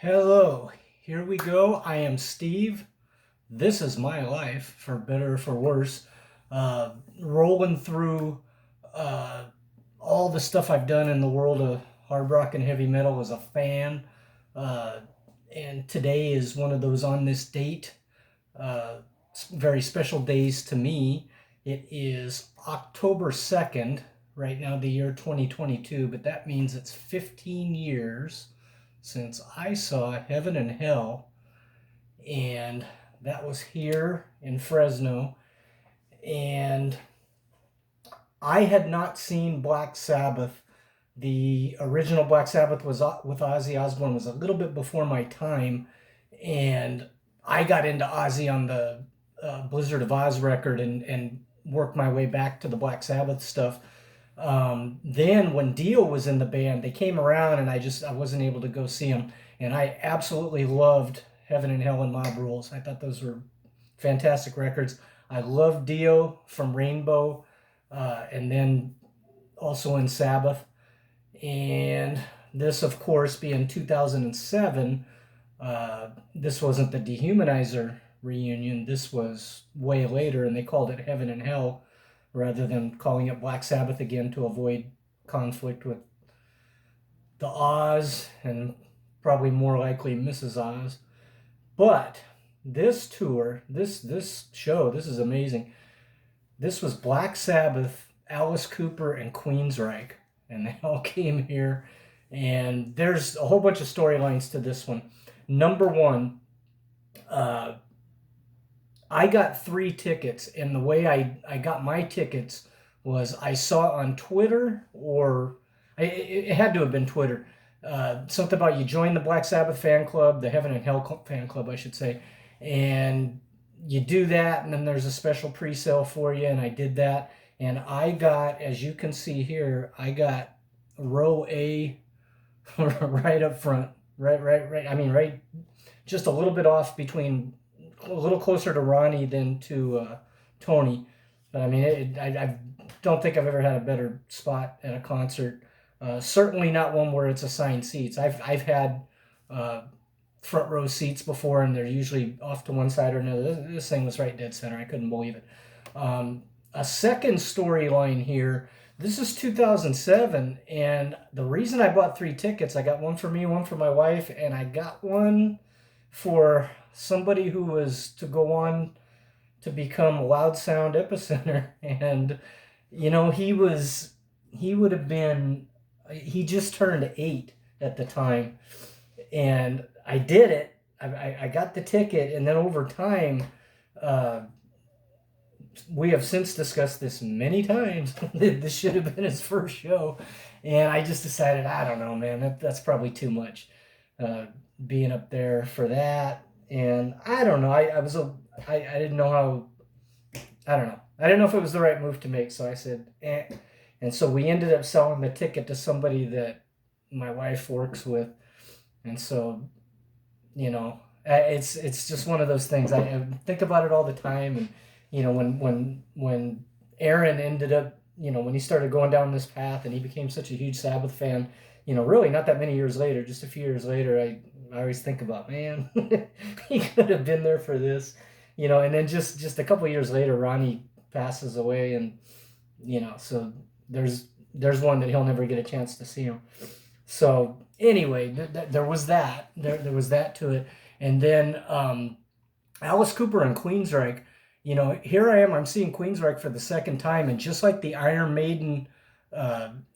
Hello, here we go. I am Steve. This is my life, for better or for worse. Rolling through uh, all the stuff I've done in the world of hard rock and heavy metal as a fan. Uh, and today is one of those on this date, uh, very special days to me. It is October 2nd, right now, the year 2022, but that means it's 15 years since I saw Heaven and Hell, and that was here in Fresno. And I had not seen Black Sabbath. The original Black Sabbath was with Ozzy Osbourne, was a little bit before my time, and I got into Ozzy on the Blizzard of Oz record and worked my way back to the Black Sabbath stuff. Then when Dio was in the band, they came around and I wasn't able to go see them, and I absolutely loved Heaven and Hell and Mob Rules. I thought those were fantastic records. I loved Dio from Rainbow, and then also in Sabbath. And this, of course, being 2007, this wasn't the Dehumanizer reunion. This was way later, and they called it Heaven and Hell rather than calling it Black Sabbath again to avoid conflict with the Oz and probably more likely Mrs. Oz. But this tour, this show, this is amazing. This was Black Sabbath, Alice Cooper, and Queensryche, and they all came here. And there's a whole bunch of storylines to this one. Number one, uh, I got 3 tickets, and the way I got my tickets was I saw on Twitter, or it had to have been Twitter, something about you join the Black Sabbath fan club, the Heaven and Hell fan club, I should say, and you do that, and then there's a special pre-sale for you, and I did that, and I got, as you can see here, I got row A right up front, right. I mean, right, just a little bit off between a little closer to Ronnie than to Tony. But I mean, I don't think I've ever had a better spot at a concert. Certainly not one where it's assigned seats. I've had uh, front row seats before, and they're usually off to one side or another. This thing was right dead center. I couldn't believe it. A second storyline here. This is 2007, and the reason I bought 3 tickets, I got one for me, one for my wife, and I got one for somebody who was to go on to become Loud Sound Epicenter. And he would have been, he just turned 8 at the time, and I did it. I got the ticket, and then over time, uh, we have since discussed this many times. This should have been his first show, and I just decided, I don't know, man, that's probably too much, uh, being up there for that. And I don't know. I didn't know how. I don't know. I didn't know if it was the right move to make, so I said, eh. And so we ended up selling the ticket to somebody that my wife works with, and so it's just one of those things. I think about it all the time, and when Aaron ended up, when he started going down this path, and he became such a huge Sabbath fan, really not that many years later, just a few years later, I always think about, man, he could have been there for this, and then just a couple of years later, Ronnie passes away, and so there's one that he'll never get a chance to see him. So anyway, there was that. There was that to it. And then Alice Cooper and Queensryche. Here I am. I'm seeing Queensryche for the second time, and just like the Iron Maiden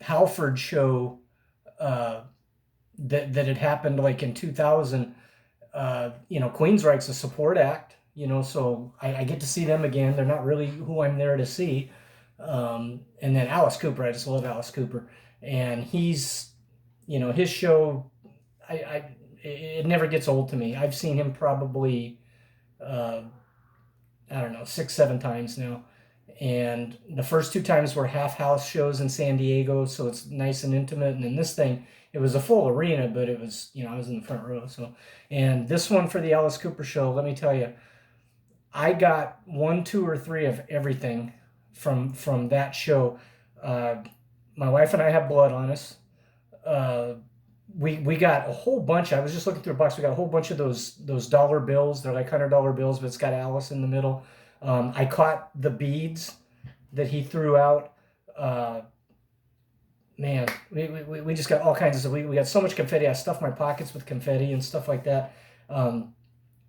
Halford show that had happened like in 2000. Queensryche's a support act. So I get to see them again. They're not really who I'm there to see. And then Alice Cooper. I just love Alice Cooper, and he's his show, it never gets old to me. I've seen him probably, I don't know, 6, 7 times now. And the first 2 times were half house shows in San Diego, so it's nice and intimate. And in this thing, it was a full arena, but it was, I was in the front row. So, and this one for the Alice Cooper show, let me tell you, I got 1, 2, or 3 of everything from that show. My wife and I have blood on us. Uh, we got a whole bunch. I was just looking through a box. We got a whole bunch of those dollar bills. They're like $100 bills, but it's got Alice in the middle. I caught the beads that he threw out. Uh, Man, we just got all kinds of stuff. We got so much confetti. I stuffed my pockets with confetti and stuff like that. Um,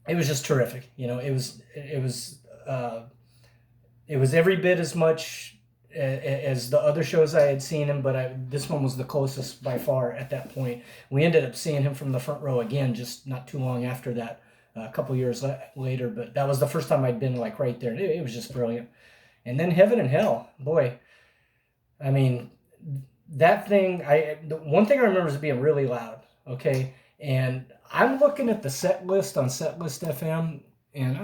it was just terrific. It was every bit as much as the other shows I had seen him, but this one was the closest by far at that point. We ended up seeing him from the front row again, just not too long after that, a couple years later. But that was the first time I'd been like right there. It was just brilliant. And then Heaven and Hell, boy, I mean, that thing. The one thing I remember is being really loud. Okay, and I'm looking at the set list on Setlist FM, and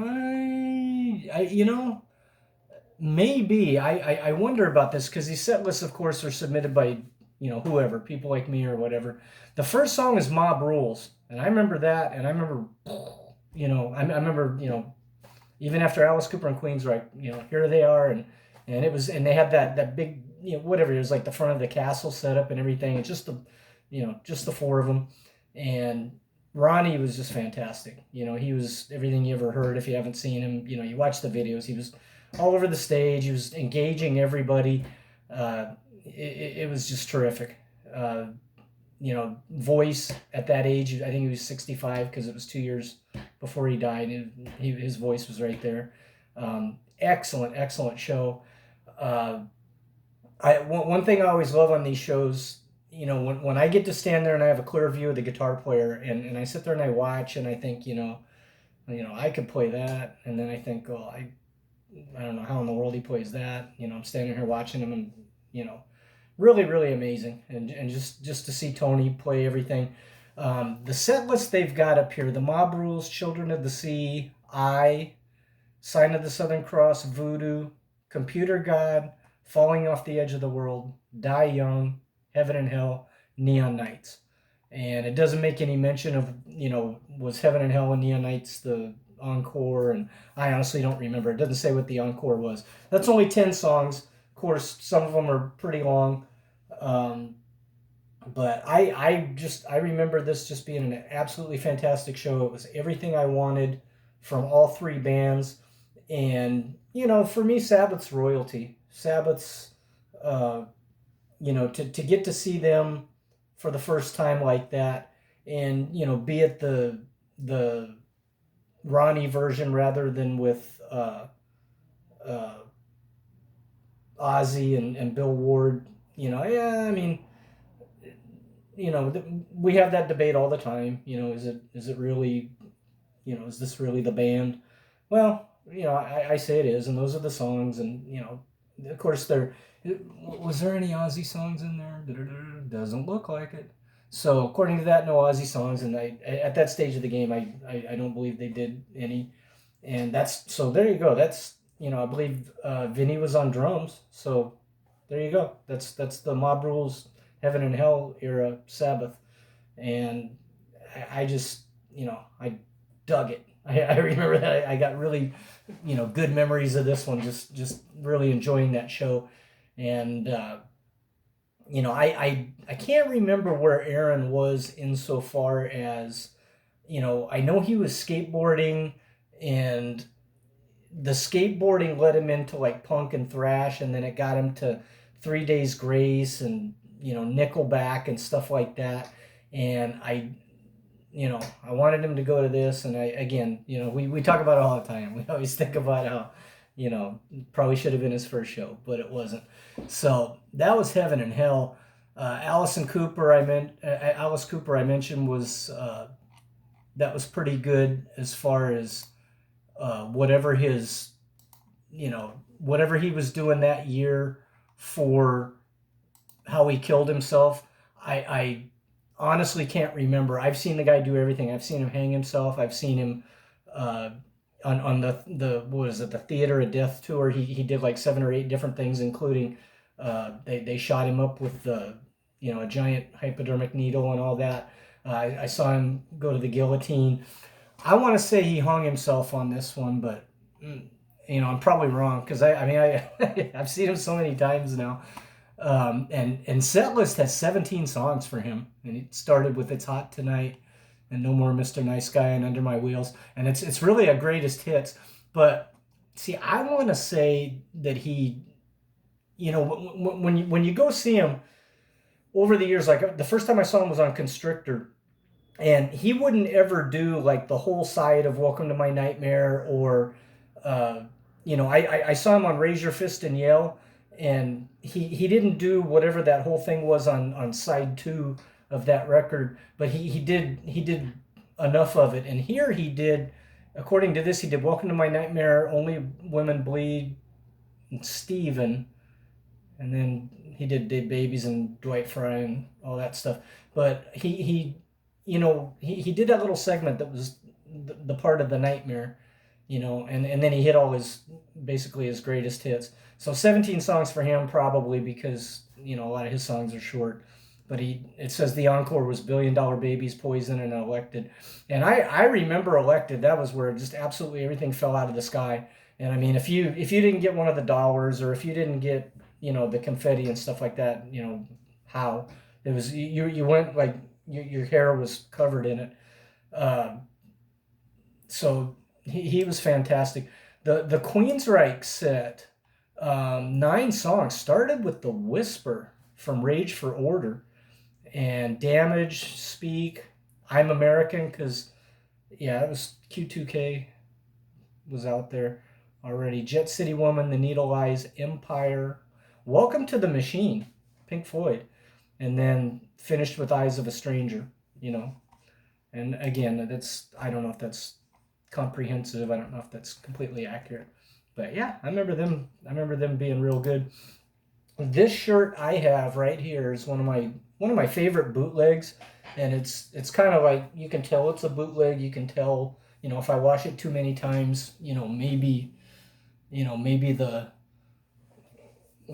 maybe I wonder about this because these set lists, of course, are submitted by whoever, people like me or whatever. The first song is Mob Rules, and I remember that, and I remember, I remember, even after Alice Cooper and Queensryche, here they are, and it was, and they had that big, whatever, it was like the front of the castle setup and everything. It's just just the four of them, and Ronnie was just fantastic. He was everything you ever heard. If you haven't seen him, you watch the videos. He was all over the stage. He was engaging everybody. It was just terrific. Voice at that age, I think he was 65 because it was 2 years before he died. His voice was right there. Excellent show. One thing I always love on these shows, when I get to stand there and I have a clear view of the guitar player, and I sit there and I watch and I think, I could play that, and then I think, oh, I don't know how in the world he plays that. I'm standing here watching him, and really amazing, and just to see Tony play everything. The set list they've got up here: The Mob Rules, Children of the Sea, Sign of the Southern Cross, Voodoo, Computer God, Falling Off the Edge of the World, Die Young, Heaven and Hell, Neon Nights. And it doesn't make any mention of, was Heaven and Hell and Neon Nights the encore? And I honestly don't remember. It doesn't say what the encore was. That's only 10 songs. Of course, some of them are pretty long. But I remember this just being an absolutely fantastic show. It was everything I wanted from all three bands. And, for me, Sabbath's royalty. Sabbath's, to get to see them for the first time like that, and be it the Ronnie version rather than with Ozzy and Bill Ward. Yeah, I mean, we have that debate all the time. Is it really, is this really the band? Well, I say it is, and those are the songs, and of course was there any Ozzy songs in there? Doesn't look like it. So according to that, no Ozzy songs, and at that stage of the game, I don't believe they did any, and so there you go. That's I believe Vinny was on drums, so there you go. That's the Mob Rules, Heaven and Hell era Sabbath, and I just I dug it. I remember that I got really good memories of this one. Just really enjoying that show, and I can't remember where Aaron was insofar as I know he was skateboarding, and the skateboarding led him into like punk and thrash, and then it got him to 3 Days Grace and Nickelback and stuff like that. And I wanted him to go to this, and we talk about it all the time. We always think about how probably should have been his first show, but it wasn't. So that was Heaven and Hell. Alice Cooper I mentioned was that was pretty good as far as whatever his whatever he was doing that year for how he killed himself. I honestly can't remember. I've seen the guy do everything. I've seen him hang himself. I've seen him on the what is it, the Theater of Death tour. He did like 7 or 8 different things, including they shot him up with a giant hypodermic needle and all that. I saw him go to the guillotine. I want to say he hung himself on this one, but I'm probably wrong because I've seen him so many times now. And Setlist has 17 songs for him, and it started with "It's Hot Tonight" and "No More Mr. Nice Guy" and "Under My Wheels," and it's really a greatest hits. But see, I want to say that he, when you go see him over the years, like the first time I saw him was on Constrictor, and he wouldn't ever do like the whole side of "Welcome to My Nightmare" or uh, I saw him on "Raise Your Fist and Yell," and he didn't do whatever that whole thing was on side two of that record, but he did enough of it. And here he did, according to this, he did "Welcome to My Nightmare," "Only Women Bleed," and "Steven," and then he did "Dead Babies" and "Dwight Fry" and all that stuff. But he did that little segment that was the part of the nightmare, and then he hit all his basically his greatest hits. So 17 songs for him, probably because a lot of his songs are short. But it says the encore was "Billion Dollar Babies," "Poison," and "Elected." And I remember "Elected." That was where just absolutely everything fell out of the sky. And I mean, if you didn't get one of the dollars, or if you didn't get the confetti and stuff like that, how it was, you went like your hair was covered in it. Uh, so he was fantastic. The Queensryche set, 9 songs, started with "The Whisper" from "Rage for Order," and "Damage," "Speak," "I'm American," because yeah, it was Q2K was out there already. "Jet City Woman," "The Needle Eyes," "Empire," "Welcome to the Machine," Pink Floyd, and then finished with "Eyes of a Stranger." You know, and again, I don't know if that's comprehensive. I don't know if that's completely accurate, but yeah, I remember them. I remember them being real good. This shirt I have right here is one of my favorite bootlegs, and it's kind of like you can tell it's a bootleg. You can tell if I wash it too many times, maybe the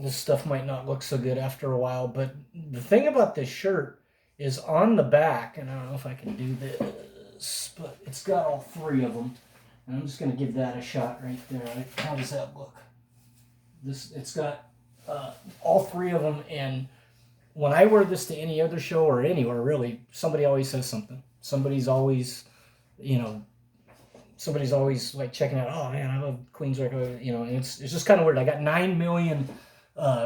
stuff might not look so good after a while. But the thing about this shirt is on the back, and I don't know if I can do this, but it's got all 3 of them. And I'm just going to give that a shot right there. How does that look? It's got all 3 of them, and when I wear this to any other show or anywhere really, somebody always says something. You know, somebody's always like checking out. "Oh man, I love Queensryche," and it's just kind of weird. I got 9 million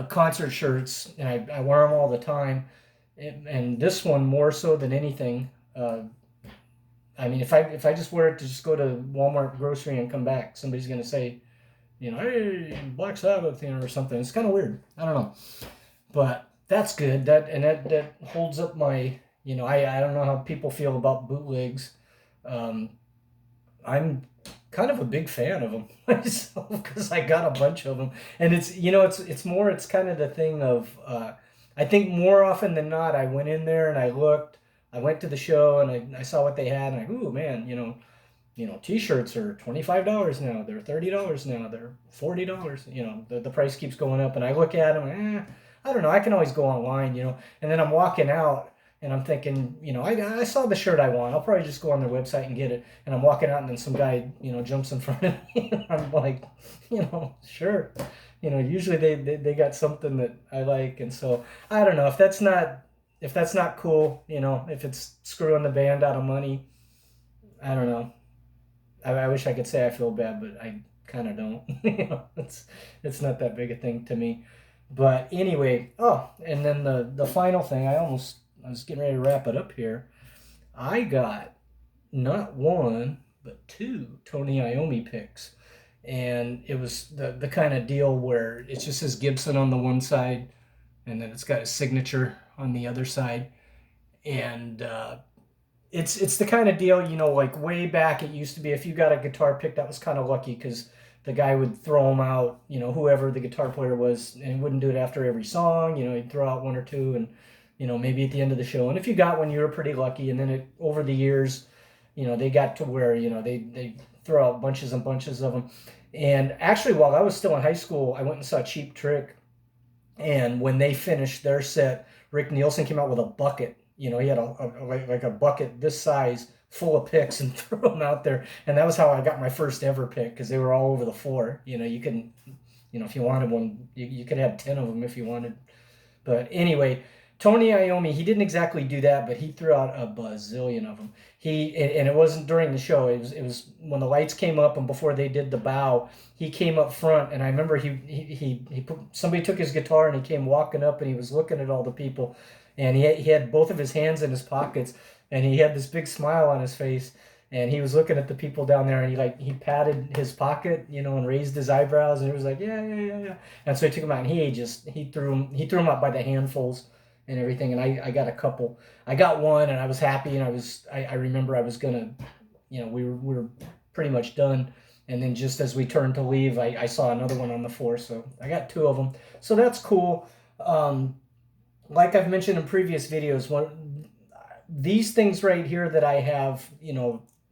concert shirts, and I wear them all the time. And this one more so than anything. I mean, if I just wear it to just go to Walmart grocery and come back, somebody's gonna say, "Hey, Black Sabbath," or something. It's kind of weird. I don't know, but that's good. That holds up my. I don't know how people feel about bootlegs. Um, I'm kind of a big fan of them myself because I got a bunch of them, and it's kind of the thing of I think more often than not I went in there and I went to the show and I saw what they had, and ooh man, t-shirts are $25 now, they're $30 now, they're $40, the price keeps going up, and I look at them, I don't know, I can always go online, and then I'm walking out and I'm thinking, I saw the shirt I want, I'll probably just go on their website and get it, and I'm walking out and then some guy, jumps in front of me, and I'm like, sure, usually they got something that I like, and so I don't know if that's not cool, if it's screwing the band out of money, I don't know. I wish I could say I feel bad, but I kind of don't. It's not that big a thing to me. But anyway, and then the final thing, I was getting ready to wrap it up here. I got not one but 2 Tony Iommi picks, and it was the kind of deal where it's just his Gibson on the one side, and then it's got his signature on the other side, and it's the kind of deal, like way back it used to be if you got a guitar pick, that was kind of lucky because the guy would throw them out, whoever the guitar player was, and he wouldn't do it after every song, he'd throw out 1 or 2, and maybe at the end of the show, and if you got one, you were pretty lucky. And then over the years, they got to where they throw out bunches and bunches of them. And actually, while I was still in high school, I went and saw Cheap Trick, and when they finished their set, Rick Nielsen came out with a bucket. He had like a bucket this size full of picks and threw them out there. And that was how I got my first ever pick, because they were all over the floor. You couldn't, if you wanted one, you could have 10 of them if you wanted. But anyway, Tony Iommi, he didn't exactly do that, but he threw out a bazillion of them. And it wasn't during the show. It was when the lights came up and before they did the bow. He came up front, and I remember he put, somebody took his guitar and he came walking up and he was looking at all the people, and he had both of his hands in his pockets and he had this big smile on his face, and he was looking at the people down there, and he patted his pocket, and raised his eyebrows, and he was like, yeah, yeah, yeah, yeah. And so he took him out, and he threw him out by the handfuls and everything. And I got a couple. I got one, and I was happy, and I remember I was gonna, we were pretty much done. And then just as we turned to leave, I saw another one on the floor, so I got two of them. So that's cool. Like I've mentioned in previous videos, these things right here that I have,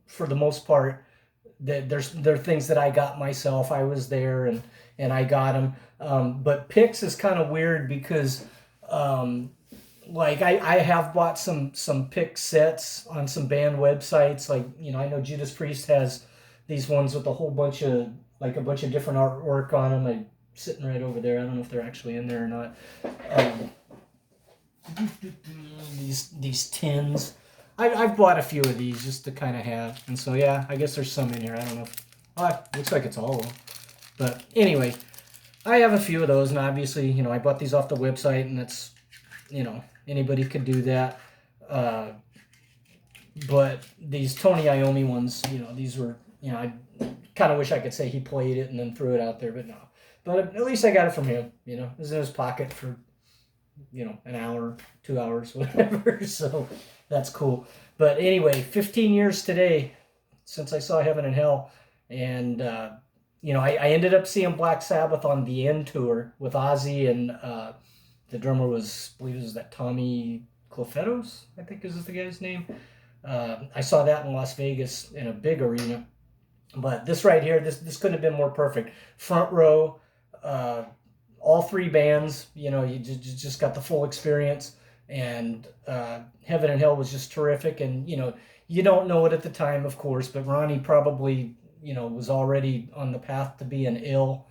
for the most part, they're things that I got myself. I was there and I got them. But picks is kind of weird because, like I have bought some pick sets on some band websites. Like, I know Judas Priest has these ones with a bunch of different artwork on them. They're sitting right over there. I don't know if they're actually in there or not. Um, these tins. I've bought a few of these just to kind of have, and so yeah, I guess there's some in here. I don't know. Looks like it's all of them. But anyway, I have a few of those, and obviously, I bought these off the website, and that's, anybody could do that. But these Tony Iommi ones, these were, I kind of wish I could say he played it and then threw it out there, but no. But at least I got it from him. It was in his pocket for an hour, 2 hours, whatever. So that's cool. But anyway, 15 years today since I saw Heaven and Hell. And, I ended up seeing Black Sabbath on the End tour with Ozzy, and the drummer I believe it was that Tommy Clufetos, I think is the guy's name. I saw that in Las Vegas in a big arena. But this right here, this couldn't have been more perfect. Front row, all three bands, you just got the full experience, and Heaven and Hell was just terrific. And you don't know it at the time, of course, but Ronnie probably was already on the path to being ill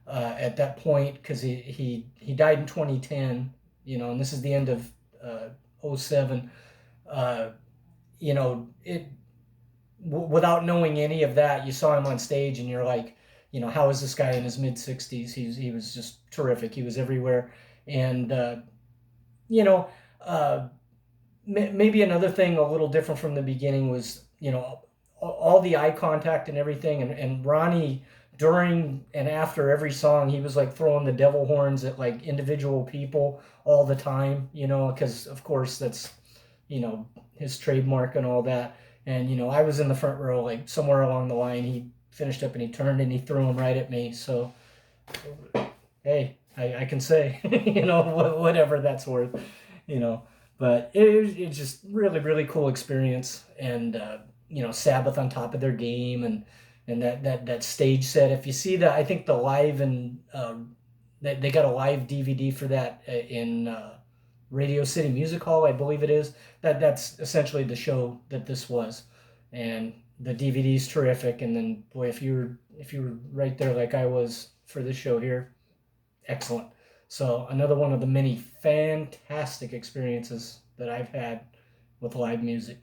at that point, because he died in 2010, and this is the end of 07. It without knowing any of that, you saw him on stage and you're like, how is this guy in his mid 60s? He was just terrific. He was everywhere. And, maybe another thing a little different from the beginning was, all the eye contact and everything. And Ronnie, during and after every song, he was like throwing the devil horns at like individual people all the time, because of course that's, his trademark and all that. And, I was in the front row, like somewhere along the line, he finished up and he turned and he threw them right at me. So, hey, I can say, whatever that's worth, but it's just really, really cool experience. And, Sabbath on top of their game, and that stage set. If you see that, I think the live, and they got a live DVD for that in Radio City Music Hall, I believe it is. That's essentially the show that this was, and the DVD's terrific. And then, boy, if you were right there like I was for this show here, excellent. So another one of the many fantastic experiences that I've had with live music.